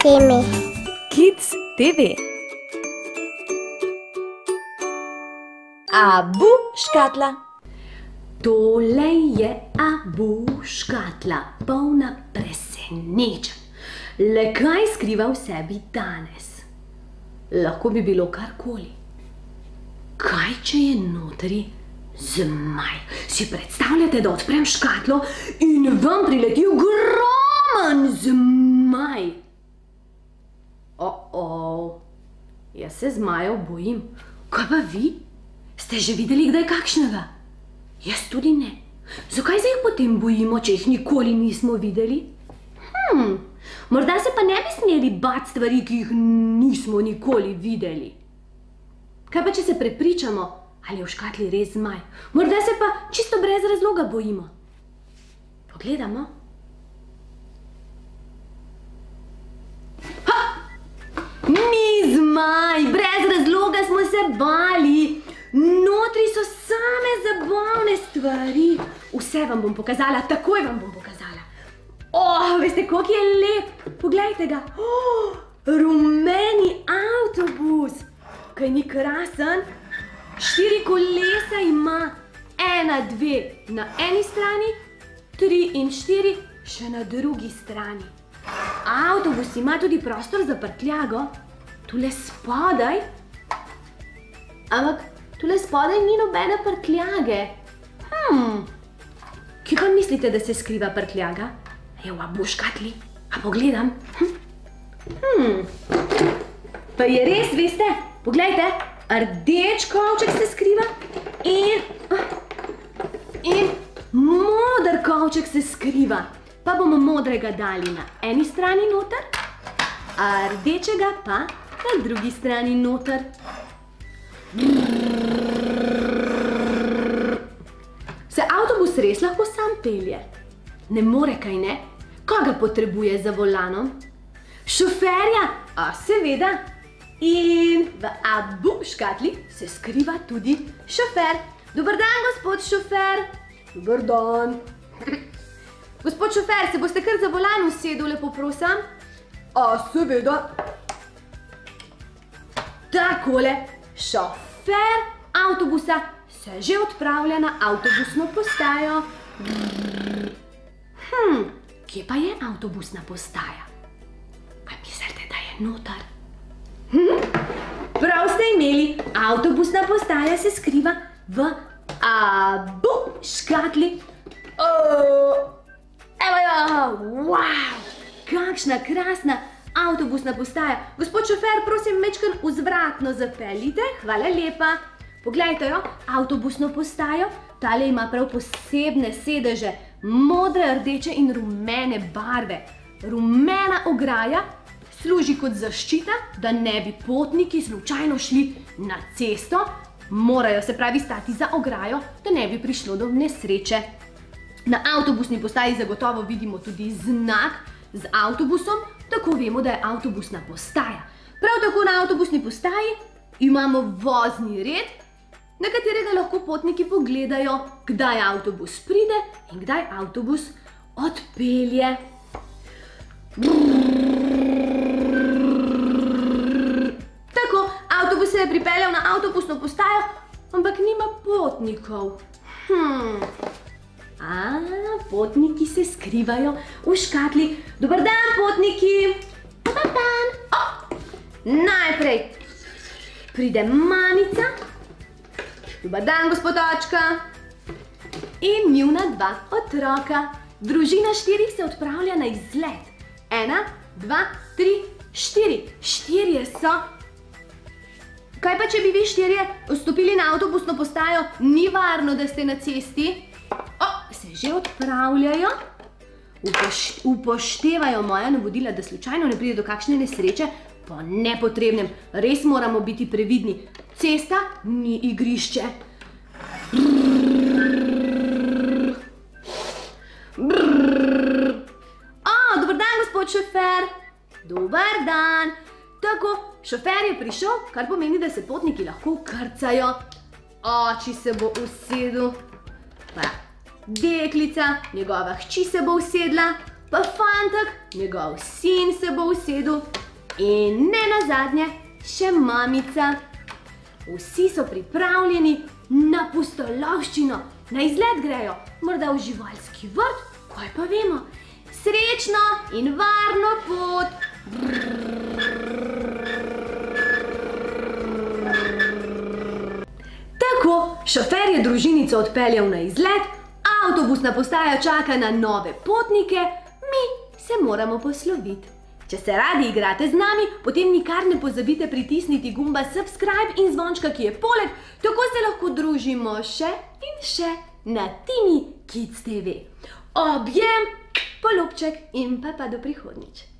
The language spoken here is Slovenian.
TV. Kids TV. Abu škatla. Tole je Abu škatla, polna presenečenj. Le kaj skriva v sebi danes? Lahko bi bilo karkoli. Kaj, če je notri zmaj? Si predstavljate, da odprem škatlo in vam prileti ogromen zmaj? Jaz se zmajev bojim. Kaj pa vi? Ste že videli kdaj kakšnega? Jaz tudi ne. Zakaj se jih potem bojimo, če jih nikoli nismo videli? Morda se pa ne bi smeli bati stvari, ki jih nismo nikoli videli. Kaj pa, če se prepričamo, ali je v škatli res zmaj? Morda se pa čisto brez razloga bojimo. Pogledamo. Ni zmaj, brez razloga smo se bali. Notri so same zabavne stvari. Vse vam bom pokazala, takoj vam bom pokazala. Veste, koliko je lep? Poglejte ga. Rumeni avtobus. Kaj ni krasen? 4 kolesa ima. 1, 2 na eni strani, 3 in 4 še na drugi strani. Avtobus ima tudi prostor za prtljago. Tule spodaj. Ampak tule spodaj ni nobene prtljage. Kje pa mislite, da se skriva prtljaga? Je v Abu škatli. A pogledam? Pa je res, veste? Poglejte, rdeč kovček se skriva in moder kovček se skriva. Pa bomo modrega dali na eni strani noter, a rdečega pa na drugi strani noter. Se avtobus res lahko sam pelje? Ne more, kaj ne? Koga potrebuje za volanom? Šoferja? Seveda. In v Abu škatli se skriva tudi šofer. Dober dan, gospod šofer. Dober dan. Gospod šofer, se boste kar za volan usedel, lepo prosim? Seveda. Takole, šofer avtobusa se že odpravlja na avtobusno postajo. Kje pa je avtobusna postaja? Kaj mislite, da je noter? Prav ste imeli, avtobusna postaja se skriva v Abu škatli. Evo jo, wow, kakšna krasna avtobusna postaja. Gospod šofer, prosim, majčkeno vzvratno zapeljite, hvala lepa. Poglejte jo, avtobusno postajo, tale ima prav posebne sedeže, modre, rdeče in rumene barve. Rumena ograja služi kot zaščita, da ne bi potniki slučajno šli na cesto. Morajo se pravi stati za ograjo, da ne bi prišlo do nesreče. Na avtobusni postaji zagotovo vidimo tudi znak z avtobusom, tako vemo, da je avtobusna postaja. Prav tako na avtobusni postaji imamo vozni red, na katerega lahko potniki pogledajo, kdaj avtobus pride in kdaj avtobus odpelje. Tako, avtobus se je pripeljal na avtobusno postajo, ampak nima potnikov. Potniki se skrivajo v škatli. Dober dan, potniki! Dober dan! Najprej pride mamica. Dober dan, gospod očka. In njuna 2 otroka. Družina 4 se odpravlja na izlet. 1, 2, 3, 4. 4 so. Kaj pa, če bi vi 4 vstopili na avtobusno postajo, ni varno, da ste na cesti? Se že odpravljajo. Upoštevajo moja navodila, da slučajno ne pride do kakšne nesreče po nepotrebnem. Res moramo biti previdni. Cesta ni igrišče. Dober dan, gospod šofer. Dober dan. Tako, šofer je prišel, kar pomeni, da se potniki lahko vkrcajo. Oči se bo usedel. Deklica, njegova hči se bo usedla, pa fantek, njegov sin se bo usedel in ne nazadnje še mamica. Vsi so pripravljeni na pustolovščino, na izlet grejo, morda v živalski vrt, kaj pa vemo. Srečno in varno pot! Tako, šofer je družinico odpeljal na izlet, avtobusna postaja čaka na nove potnike, mi se moramo posloviti. Če se radi igrate z nami, potem nikar ne pozabite pritisniti gumba subscribe in zvončka, ki je poleg, tako se lahko družimo še in še na Timi Kids TV. Objem, polubček in pa do prihodnjič.